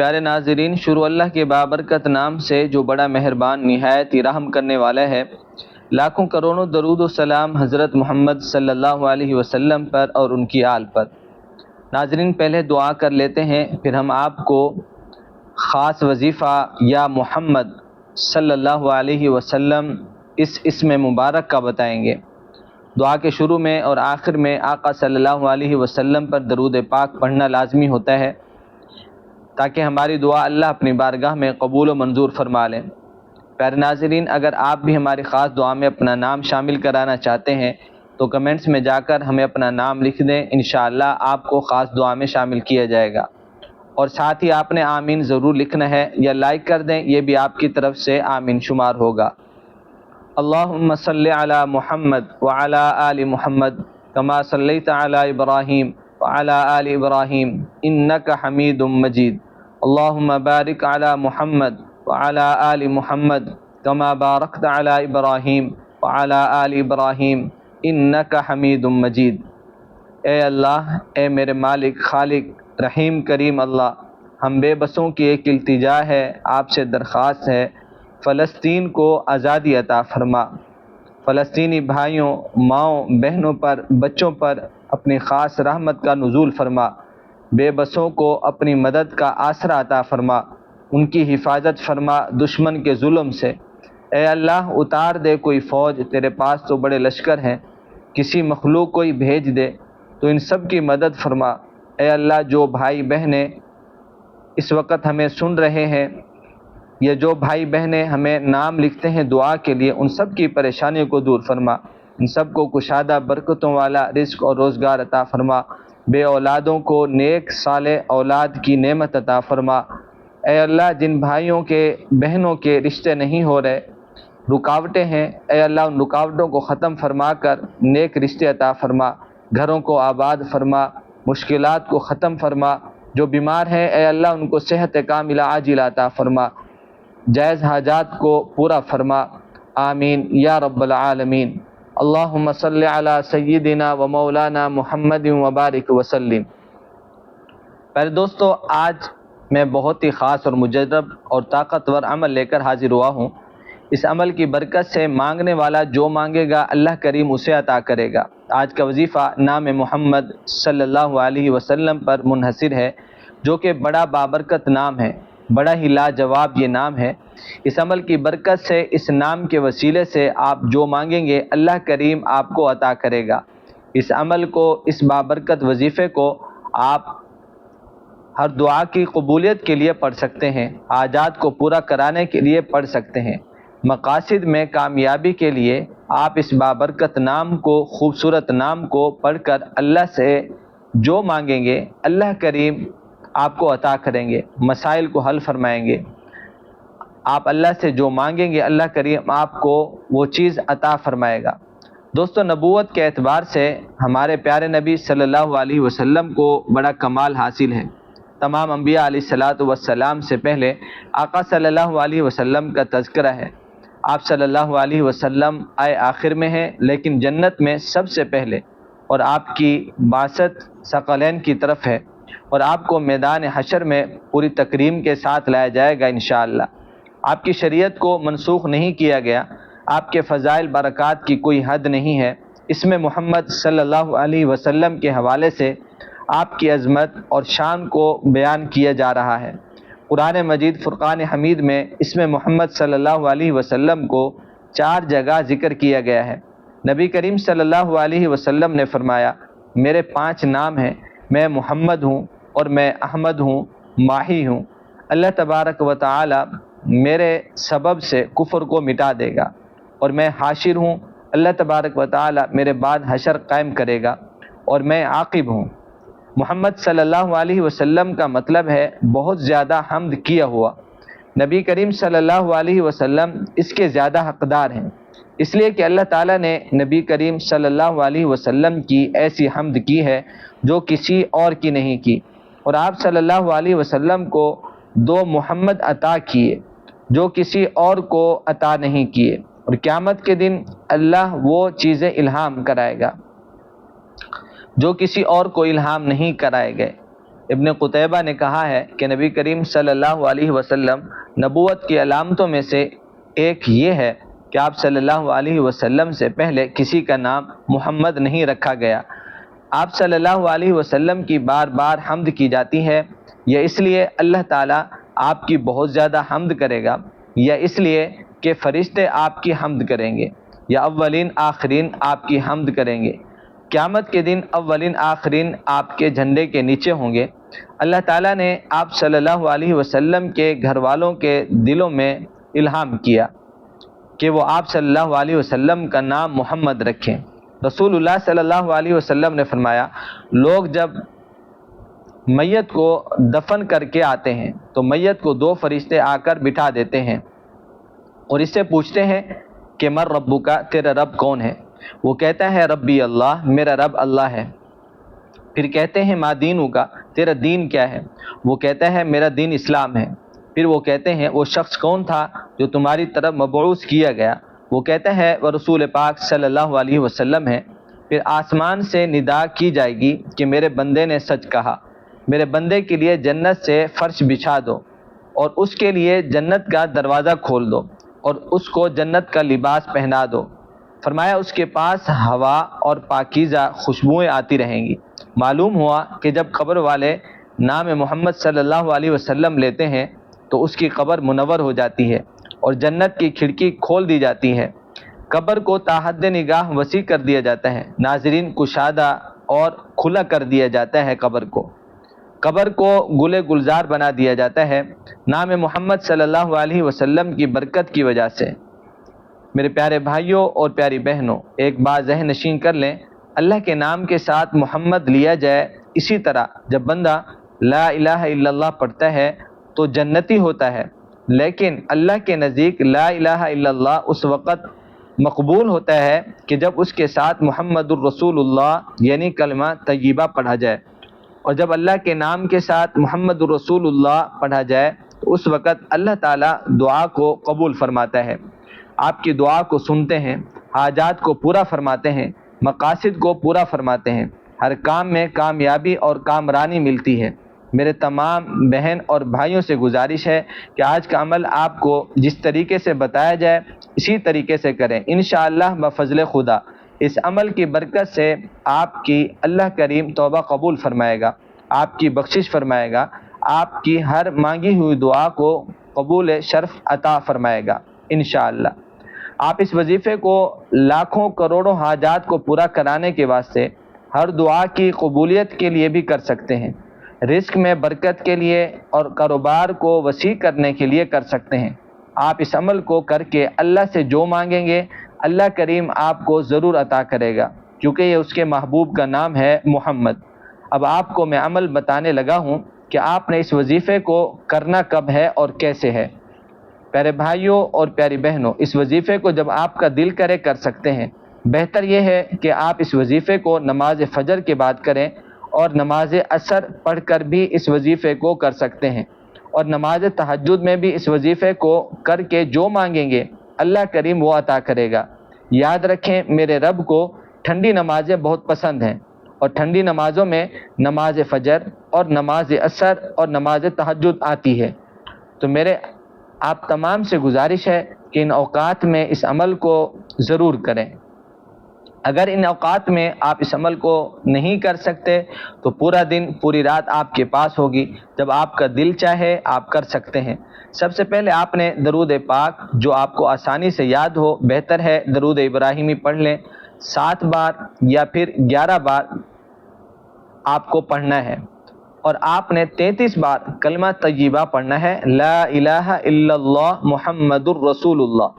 پیارے ناظرین، شروع اللہ کے بابرکت نام سے جو بڑا مہربان نہایت ہی رحم کرنے والا ہے۔ لاکھوں کروڑوں درود و سلام حضرت محمد صلی اللہ علیہ وسلم پر اور ان کی آل پر۔ ناظرین، پہلے دعا کر لیتے ہیں، پھر ہم آپ کو خاص وظیفہ یا محمد صلی اللہ علیہ وسلم اس اسم مبارک کا بتائیں گے۔ دعا کے شروع میں اور آخر میں آقا صلی اللہ علیہ وسلم پر درود پاک پڑھنا لازمی ہوتا ہے تاکہ ہماری دعا اللہ اپنی بارگاہ میں قبول و منظور فرما لیں۔ پیارے ناظرین، اگر آپ بھی ہماری خاص دعا میں اپنا نام شامل کرانا چاہتے ہیں تو کمنٹس میں جا کر ہمیں اپنا نام لکھ دیں، انشاءاللہ آپ کو خاص دعا میں شامل کیا جائے گا۔ اور ساتھ ہی آپ نے آمین ضرور لکھنا ہے یا لائک کر دیں، یہ بھی آپ کی طرف سے آمین شمار ہوگا۔ اللہم صلی علی محمد وعلی آل محمد کما صلیت علی ابراہیم وعلی آل ابراہیم انک حمید مجید۔ اللہم بارک علی محمد وعلی آل محمد کما بارکت علی ابراہیم وعلی آل ابراہیم انک حمید مجید۔ اے اللہ، اے میرے مالک، خالق، رحیم، کریم اللہ، ہم بے بسوں کی ایک التجا ہے، آپ سے درخواست ہے، فلسطین کو آزادی عطا فرما۔ فلسطینی بھائیوں، ماؤں، بہنوں پر، بچوں پر اپنی خاص رحمت کا نزول فرما۔ بے بسوں کو اپنی مدد کا آسرا عطا فرما، ان کی حفاظت فرما دشمن کے ظلم سے۔ اے اللہ، اتار دے کوئی فوج، تیرے پاس تو بڑے لشکر ہیں، کسی مخلوق کو ہی بھیج دے تو ان سب کی مدد فرما۔ اے اللہ، جو بھائی بہنیں اس وقت ہمیں سن رہے ہیں یا جو بھائی بہنیں ہمیں نام لکھتے ہیں دعا کے لیے، ان سب کی پریشانیوں کو دور فرما، ان سب کو کشادہ برکتوں والا رزق اور روزگار عطا فرما، بے اولادوں کو نیک صالح اولاد کی نعمت عطا فرما۔ اے اللہ، جن بھائیوں کے بہنوں کے رشتے نہیں ہو رہے، رکاوٹیں ہیں، اے اللہ ان رکاوٹوں کو ختم فرما کر نیک رشتے عطا فرما، گھروں کو آباد فرما، مشکلات کو ختم فرما۔ جو بیمار ہیں اے اللہ ان کو صحت کاملہ عاجلہ عطا فرما، جائز حاجات کو پورا فرما، آمین یا رب العالمین۔ اللہم صلی علی سیدنا و مولانا محمد وبارک وسلم۔ پہلے دوستو، آج میں بہت ہی خاص اور مجرب اور طاقتور عمل لے کر حاضر ہوا ہوں۔ اس عمل کی برکت سے مانگنے والا جو مانگے گا اللہ کریم اسے عطا کرے گا۔ آج کا وظیفہ نام محمد صلی اللہ علیہ وسلم پر منحصر ہے، جو کہ بڑا بابرکت نام ہے، بڑا ہی لاجواب یہ نام ہے۔ اس عمل کی برکت سے، اس نام کے وسیلے سے آپ جو مانگیں گے اللہ کریم آپ کو عطا کرے گا۔ اس عمل کو، اس بابرکت وظیفے کو آپ ہر دعا کی قبولیت کے لیے پڑھ سکتے ہیں، حاجات کو پورا کرانے کے لیے پڑھ سکتے ہیں، مقاصد میں کامیابی کے لیے آپ اس بابرکت نام کو، خوبصورت نام کو پڑھ کر اللہ سے جو مانگیں گے اللہ کریم آپ کو عطا کریں گے، مسائل کو حل فرمائیں گے۔ آپ اللہ سے جو مانگیں گے اللہ کریم آپ کو وہ چیز عطا فرمائے گا۔ دوستو، نبوت کے اعتبار سے ہمارے پیارے نبی صلی اللہ علیہ وسلم کو بڑا کمال حاصل ہے۔ تمام انبیاء علیہ الصلاۃ والسلام سے پہلے آقا صلی اللہ علیہ وسلم کا تذکرہ ہے۔ آپ صلی اللہ علیہ وسلم آئے آخر میں ہیں لیکن جنت میں سب سے پہلے، اور آپ کی بعثت ثقلین کی طرف ہے، اور آپ کو میدان حشر میں پوری تکریم کے ساتھ لایا جائے گا انشاءاللہ۔ آپ کی شریعت کو منسوخ نہیں کیا گیا، آپ کے فضائل برکات کی کوئی حد نہیں ہے۔ اس میں محمد صلی اللہ علیہ وسلم کے حوالے سے آپ کی عظمت اور شان کو بیان کیا جا رہا ہے۔ قرآن مجید فرقان حمید میں اس میں محمد صلی اللہ علیہ وسلم کو 4 جگہ ذکر کیا گیا ہے۔ نبی کریم صلی اللہ علیہ وسلم نے فرمایا، میرے 5 نام ہیں، میں محمد ہوں اور میں احمد ہوں، ماہی ہوں۔ اللہ تبارک و تعالی میرے سبب سے کفر کو مٹا دے گا، اور میں حاشر ہوں، اللہ تبارک و تعالی میرے بعد حشر قائم کرے گا، اور میں عاقب ہوں۔ محمد صلی اللہ علیہ وسلم کا مطلب ہے بہت زیادہ حمد کیا ہوا۔ نبی کریم صلی اللہ علیہ وسلم اس کے زیادہ حقدار ہیں، اس لیے کہ اللہ تعالیٰ نے نبی کریم صلی اللہ علیہ وسلم کی ایسی حمد کی ہے جو کسی اور کی نہیں کی، اور آپ صلی اللہ علیہ وسلم کو 2 محمد عطا کیے جو کسی اور کو عطا نہیں کیے، اور قیامت کے دن اللہ وہ چیزیں الہام کرائے گا جو کسی اور کو الہام نہیں کرائے گئے۔ ابن قتیبہ نے کہا ہے کہ نبی کریم صلی اللہ علیہ وسلم نبوت کی علامتوں میں سے ایک یہ ہے کہ آپ صلی اللہ علیہ وسلم سے پہلے کسی کا نام محمد نہیں رکھا گیا۔ آپ صلی اللہ علیہ وسلم کی بار بار حمد کی جاتی ہے، یا اس لیے اللہ تعالیٰ آپ کی بہت زیادہ حمد کرے گا، یا اس لیے کہ فرشتے آپ کی حمد کریں گے، یا اولین آخرین آپ کی حمد کریں گے۔ قیامت کے دن اولین آخرین آپ کے جھنڈے کے نیچے ہوں گے۔ اللہ تعالیٰ نے آپ صلی اللہ علیہ وسلم کے گھر والوں کے دلوں میں الہام کیا کہ وہ آپ صلی اللہ علیہ وسلم کا نام محمد رکھیں۔ رسول اللہ صلی اللہ علیہ وسلم نے فرمایا، لوگ جب میت کو دفن کر کے آتے ہیں تو میت کو دو فرشتے آ کر بٹھا دیتے ہیں اور اس سے پوچھتے ہیں کہ من ربک، تیرا رب کون ہے؟ وہ کہتا ہے ربی اللہ، میرا رب اللہ ہے۔ پھر کہتے ہیں ما دینک، تیرا دین کیا ہے؟ وہ کہتا ہے میرا دین اسلام ہے۔ پھر وہ کہتے ہیں وہ شخص کون تھا جو تمہاری طرف مبعوث کیا گیا؟ وہ کہتا ہے وہ رسول پاک صلی اللہ علیہ وسلم ہے۔ پھر آسمان سے ندا کی جائے گی کہ میرے بندے نے سچ کہا، میرے بندے کے لیے جنت سے فرش بچھا دو اور اس کے لیے جنت کا دروازہ کھول دو اور اس کو جنت کا لباس پہنا دو۔ فرمایا اس کے پاس ہوا اور پاکیزہ خوشبوئیں آتی رہیں گی۔ معلوم ہوا کہ جب قبر والے نام محمد صلی اللہ علیہ وسلم لیتے ہیں تو اس کی قبر منور ہو جاتی ہے اور جنت کی کھڑکی کھول دی جاتی ہے۔ قبر کو تا حد نگاہ وسیع کر دیا جاتا ہے، ناظرین کشادہ اور کھلا کر دیا جاتا ہے۔ قبر کو گلے گلزار بنا دیا جاتا ہے نام محمد صلی اللہ علیہ وسلم کی برکت کی وجہ سے۔ میرے پیارے بھائیوں اور پیاری بہنوں، ایک بات ذہن نشین کر لیں، اللہ کے نام کے ساتھ محمد لیا جائے۔ اسی طرح جب بندہ لا الہ الا اللہ پڑھتا ہے تو جنتی ہوتا ہے، لیکن اللہ کے نزدیک لا الہ الا اللہ اس وقت مقبول ہوتا ہے کہ جب اس کے ساتھ محمد الرسول اللہ یعنی کلمہ طیبہ پڑھا جائے، اور جب اللہ کے نام کے ساتھ محمد الرسول اللہ پڑھا جائے تو اس وقت اللہ تعالیٰ دعا کو قبول فرماتا ہے، آپ کی دعا کو سنتے ہیں، حاجات کو پورا فرماتے ہیں، مقاصد کو پورا فرماتے ہیں، ہر کام میں کامیابی اور کامرانی ملتی ہے۔ میرے تمام بہن اور بھائیوں سے گزارش ہے کہ آج کا عمل آپ کو جس طریقے سے بتایا جائے اسی طریقے سے کریں۔ انشاءاللہ بفضل خدا اس عمل کی برکت سے آپ کی اللہ کریم توبہ قبول فرمائے گا، آپ کی بخشش فرمائے گا، آپ کی ہر مانگی ہوئی دعا کو قبول شرف عطا فرمائے گا انشاءاللہ۔ آپ اس وظیفے کو لاکھوں کروڑوں حاجات کو پورا کرانے کے واسطے، ہر دعا کی قبولیت کے لیے بھی کر سکتے ہیں، رزق میں برکت کے لیے اور کاروبار کو وسیع کرنے کے لیے کر سکتے ہیں۔ آپ اس عمل کو کر کے اللہ سے جو مانگیں گے اللہ کریم آپ کو ضرور عطا کرے گا، کیونکہ یہ اس کے محبوب کا نام ہے محمد۔ اب آپ کو میں عمل بتانے لگا ہوں کہ آپ نے اس وظیفے کو کرنا کب ہے اور کیسے ہے۔ پیارے بھائیوں اور پیاری بہنوں، اس وظیفے کو جب آپ کا دل کرے کر سکتے ہیں۔ بہتر یہ ہے کہ آپ اس وظیفے کو نماز فجر کے بعد کریں اور نماز عصر پڑھ کر بھی اس وظیفے کو کر سکتے ہیں، اور نماز تہجد میں بھی اس وظیفے کو کر کے جو مانگیں گے اللہ کریم وہ عطا کرے گا۔ یاد رکھیں میرے رب کو ٹھنڈی نمازیں بہت پسند ہیں، اور ٹھنڈی نمازوں میں نماز فجر اور نماز عصر اور نماز تہجد آتی ہے۔ تو میرے آپ تمام سے گزارش ہے کہ ان اوقات میں اس عمل کو ضرور کریں۔ اگر ان اوقات میں آپ اس عمل کو نہیں کر سکتے تو پورا دن پوری رات آپ کے پاس ہوگی، جب آپ کا دل چاہے آپ کر سکتے ہیں۔ سب سے پہلے آپ نے درود پاک جو آپ کو آسانی سے یاد ہو، بہتر ہے درود ابراہیمی پڑھ لیں، 7 بار یا پھر 11 بار آپ کو پڑھنا ہے، اور آپ نے 33 بار کلمہ طیبہ پڑھنا ہے، لا الہ الا اللہ محمد الرسول اللہ۔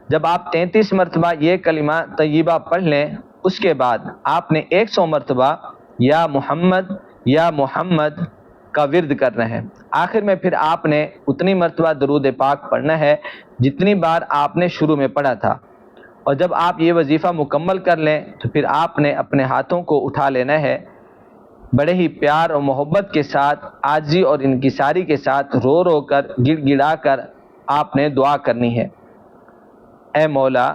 جب آپ 33 مرتبہ یہ کلمہ طیبہ پڑھ لیں، اس کے بعد آپ نے 100 مرتبہ یا محمد کا ورد کرنا ہے۔ آخر میں پھر آپ نے اتنی مرتبہ درود پاک پڑھنا ہے جتنی بار آپ نے شروع میں پڑھا تھا، اور جب آپ یہ وظیفہ مکمل کر لیں تو پھر آپ نے اپنے ہاتھوں کو اٹھا لینا ہے، بڑے ہی پیار اور محبت کے ساتھ، عاجزی اور انکساری کے ساتھ، رو رو کر گڑ گڑا کر آپ نے دعا کرنی ہے۔ اے مولا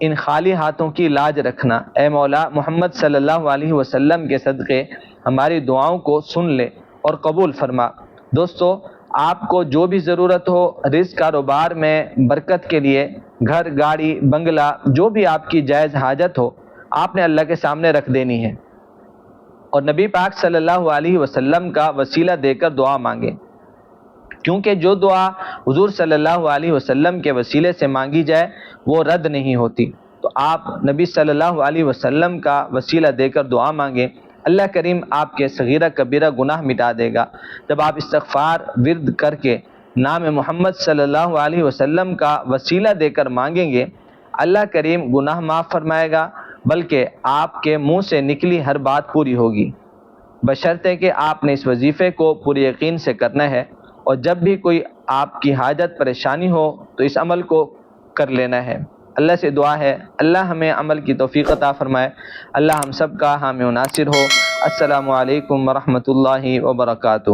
ان خالی ہاتھوں کی لاج رکھنا، اے مولا محمد صلی اللہ علیہ وسلم کے صدقے ہماری دعاؤں کو سن لے اور قبول فرما۔ دوستو، آپ کو جو بھی ضرورت ہو رزق کاروبار میں برکت کے لیے، گھر، گاڑی، بنگلہ، جو بھی آپ کی جائز حاجت ہو، آپ نے اللہ کے سامنے رکھ دینی ہے اور نبی پاک صلی اللہ علیہ وسلم کا وسیلہ دے کر دعا مانگے، کیونکہ جو دعا حضور صلی اللہ علیہ وسلم کے وسیلے سے مانگی جائے وہ رد نہیں ہوتی۔ تو آپ نبی صلی اللہ علیہ وسلم کا وسیلہ دے کر دعا مانگیں، اللہ کریم آپ کے صغیرہ کبیرہ گناہ مٹا دے گا۔ جب آپ استغفار ورد کر کے نام محمد صلی اللہ علیہ وسلم کا وسیلہ دے کر مانگیں گے، اللہ کریم گناہ معاف فرمائے گا، بلکہ آپ کے منہ سے نکلی ہر بات پوری ہوگی، بشرطے کہ آپ نے اس وظیفے کو پورے یقین سے کرنا ہے، اور جب بھی کوئی آپ کی حاجت پریشانی ہو تو اس عمل کو کر لینا ہے۔ اللہ سے دعا ہے اللہ ہمیں عمل کی توفیق عطا فرمائے، اللہ ہم سب کا حامی و ناصر ہو۔ السلام علیکم ورحمۃ اللہ وبرکاتہ۔